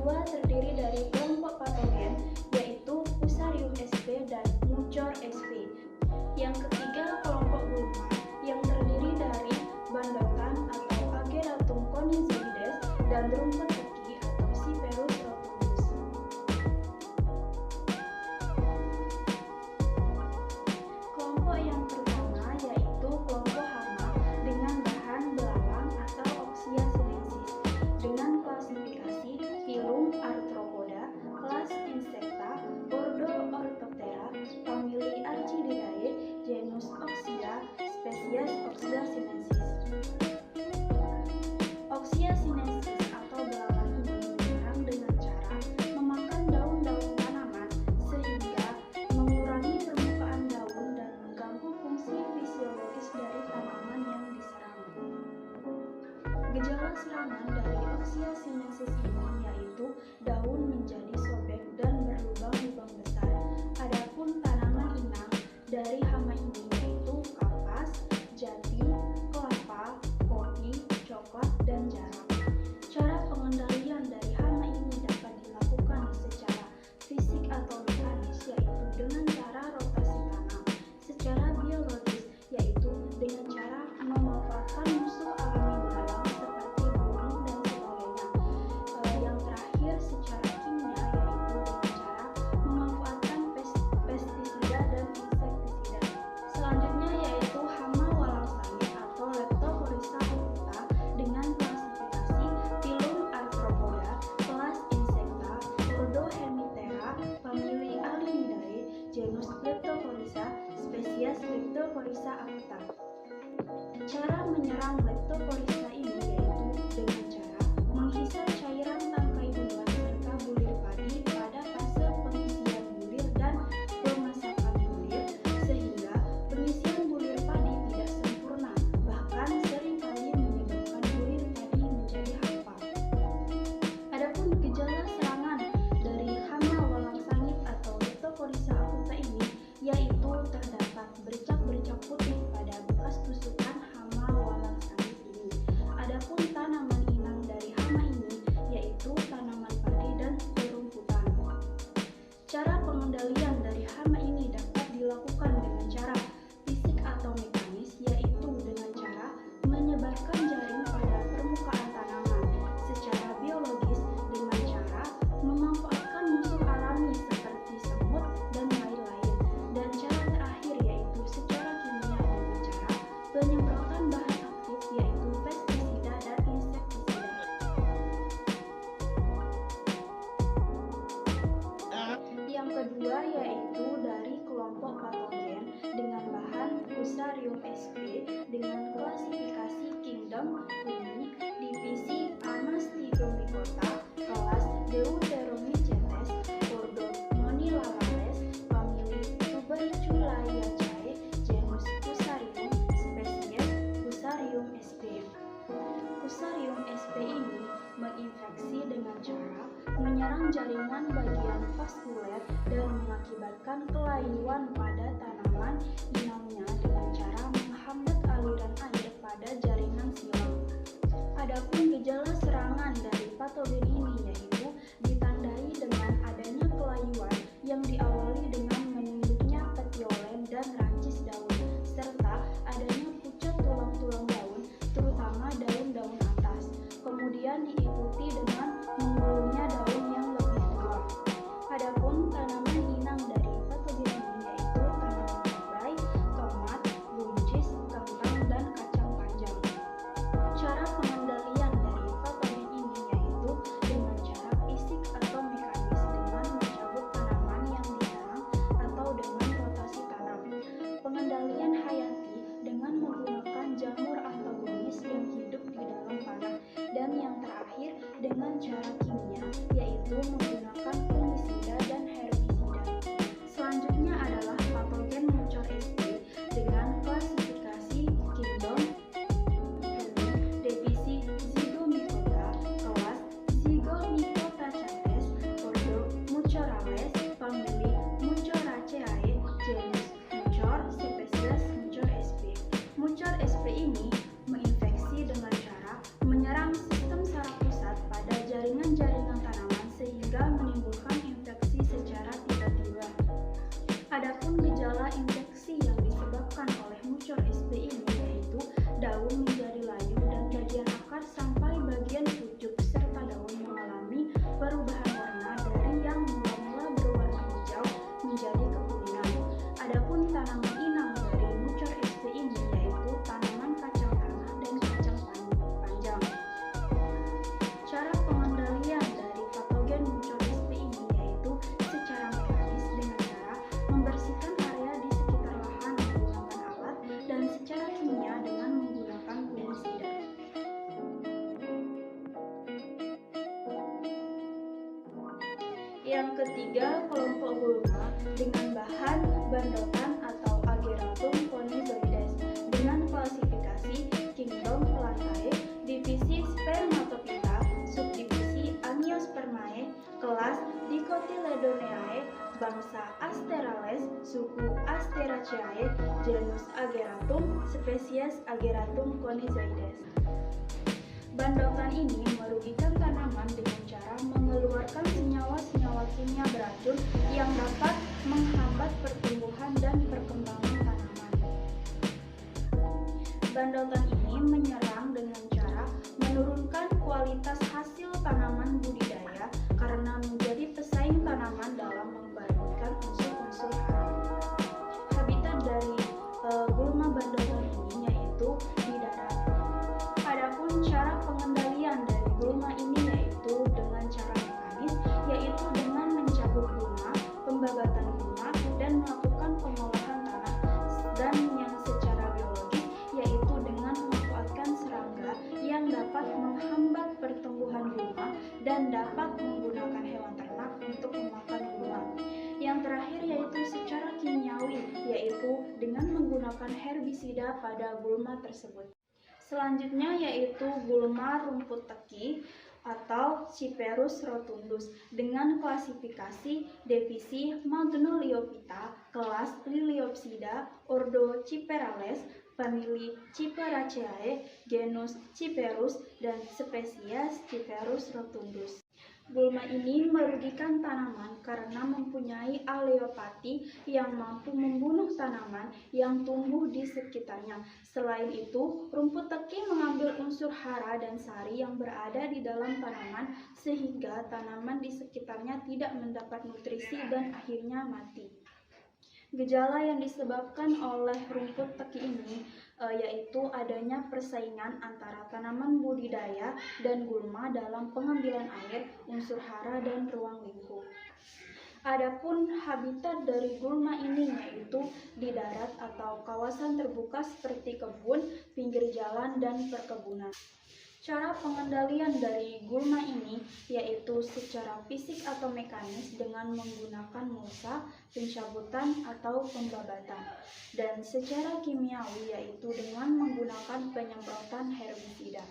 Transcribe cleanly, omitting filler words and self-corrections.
kedua terdiri dari kelompok patogen, yaitu Fusarium sp dan Mucor sp. Yang ketiga kelompok gulma, yang terdiri dari Bandotan atau Ageratum conizoides dan rumput teki atau Cyperus rotundus. Kelompok yang pertama yaitu kelompok hama dengan bahan belalang atau Oxia sinensis dengan klasifikasi Phylum Arthropoda, kelas Insecta, ordo Orthoptera, famili Archidae, genus Oxia, spesies Oxia sinensis. Oxia sinensis atau belalang ini menyerang dengan cara memakan daun-daun tanaman sehingga mengurangi permukaan daun dan mengganggu fungsi fisiologis dari tanaman yang diserang. Gejala serangan dari Oxia sinensis ini yaitu daun menjadi sobek dan berlubang-lubang besar. Adapun tanaman inang dari hama ini yaitu kapas, jati, kelapa, kopi, coklat, dan jarak. Cara pengendalian dari hama ini dapat dilakukan secara fisik atau mekanis yaitu dengan cara rotasi tanam, secara biologis yaitu dengan cara memanfaatkan musuh alami belalang seperti burung dan sebagainya. Yang terakhir secara kimia yaitu dengan cara memanfaatkan pestisida dan insektisida. Selanjutnya yaitu hama walang sangit atau Leptocoryza acuta dengan klasifikasi Phylum Arthropoda, kelas Insecta, ordo Hemiptera, famili Alinidae, genus Leptocoryza, spesies Leptocoryza acuta. Cara menyerang Leptocoryza ini yaitu dengan cara menghisap cairan tangkai buah serta bulir padi pada fase pengisian bulir dan pemasakan bulir, sehingga pengisian bulir padi tidak sempurna, bahkan seringkali menyebabkan bulir padi menjadi hampa. Adapun gejala serangan dari hama walang sangit atau Leptocoryza acuta ini yaitu terdapat bercak-bercak putih pada bekas tusukan hama walang sangit ini. Adapun tanaman inang dari hama ini yaitu tanaman padi dan rumputan. Cara pengendalian dari hama ini dapat dilakukan dengan cara fisik atau mekanis yaitu dengan cara menyebarkan jaring pada permukaan tanaman, secara biologis dengan cara memanfaatkan musuh alami seperti semut dan lain-lain, dan cara terakhir yaitu secara kimia dengan cara penyemprotan bahan aktif yaitu pestisida dan insektisida. Yang kedua yaitu dari kelompok patogen dengan bahan Fusarium sp dengan klasifikasi Kingdom Uni, divisi Anastigomycota, kelas Deuteromycetes, ordo Monilalares, famili Tuberculaceae, genus Fusarium, spesies Fusarium sp. Fusarium sp ini menginfeksi dengan cara menyerang jaringan bagian vaskuler dan mengakibatkan kelainan pada tanaman inangnya dengan cara menghambat aliran air pada jaringan silang. Adapun gejala serangan dari patogen ini yaitu ditandai dengan adanya kelayuan yang diawali dengan menunduknya petiolen dan rancis daun, serta adanya pucat tulang-tulang daun, terutama daun-daun atas. Kemudian diikuti dengan menggulungnya daun yang lebih tua. Adapun tanaman inang dari patogen ini yaitu tanaman cabai, tomat, buncis, kentang, dan kacang panjang. Cara pengendalian dari patogen ini yaitu dengan cara fisik atau mekanis dengan mencabut tanaman yang diserang atau dengan rotasi tanam. Pengendalian hayati dengan menggunakan jamur antagonis yang hidup di dalam tanah, dan yang terakhir dengan cara kimia yaitu menggunakan fungisida dan herbisida. Selanjutnya adalah patogen Mucor sp dengan klasifikasi Kingdom divisi Zygomycota, kelas Zygomycotaceae, ordo Mucorales, famili Mucoraceae, genus Mucor, spesies Mucor sp. Mucor sp ini menginfeksi dengan cara menyerang sistem saraf pusat pada jaringan Yang ketiga, kelompok gulma dengan bahan bandotan atau Ageratum conizoides dengan klasifikasi kingdom Plantae, divisi Spermatophyta, subdivisi Aniospermae, kelas Dicotyledoneae, bangsa Asterales, suku Asteraceae, genus Ageratum, spesies Ageratum conizoides. Bandotan ini merugikan tanaman dengan cara mengeluarkan senyawa-senyawa kimia beracun yang dapat menghambat pertumbuhan dan perkembangan tanaman. Bandotan ini menyerang dengan cara menurunkan kualitas hasil tanaman budidaya karena menjadi pesaing tanaman dalam membandingkan unsur-unsur hara. Habitat dari gulma bandotan ini yaitu di darat. Adapun cara pengendalian dari gulma ini yaitu dengan cara mekanis, yaitu dengan mencabut gulma, pembabatan gulma, dan melakukan pengolahan tanah, dan yang secara biologis yaitu dengan memanfaatkan serangga yang dapat menghambat pertumbuhan gulma dan dapat menggunakan hewan ternak untuk memakan gulma. Yang terakhir yaitu secara kimiawi, yaitu dengan menggunakan herbisida pada gulma tersebut. Selanjutnya yaitu gulma rumput teki atau Cyperus rotundus dengan klasifikasi divisi Magnoliophyta, kelas Liliopsida, ordo Cyperales, famili Cyperaceae, genus Cyperus, dan spesies Cyperus rotundus. Gulma ini merugikan tanaman karena mempunyai aleopati yang mampu membunuh tanaman yang tumbuh di sekitarnya. Selain itu, rumput teki mengambil unsur hara dan sari yang berada di dalam tanaman sehingga tanaman di sekitarnya tidak mendapat nutrisi dan akhirnya mati. Gejala yang disebabkan oleh rumput teki ini yaitu adanya persaingan antara tanaman budidaya dan gulma dalam pengambilan air, unsur hara, dan ruang lingkup. Adapun habitat dari gulma ini yaitu di darat atau kawasan terbuka seperti kebun, pinggir jalan, dan perkebunan. Cara pengendalian dari gulma ini yaitu secara fisik atau mekanis dengan menggunakan mulsa, pencabutan, atau pembabatan, dan secara kimiawi yaitu dengan menggunakan penyemprotan herbisida.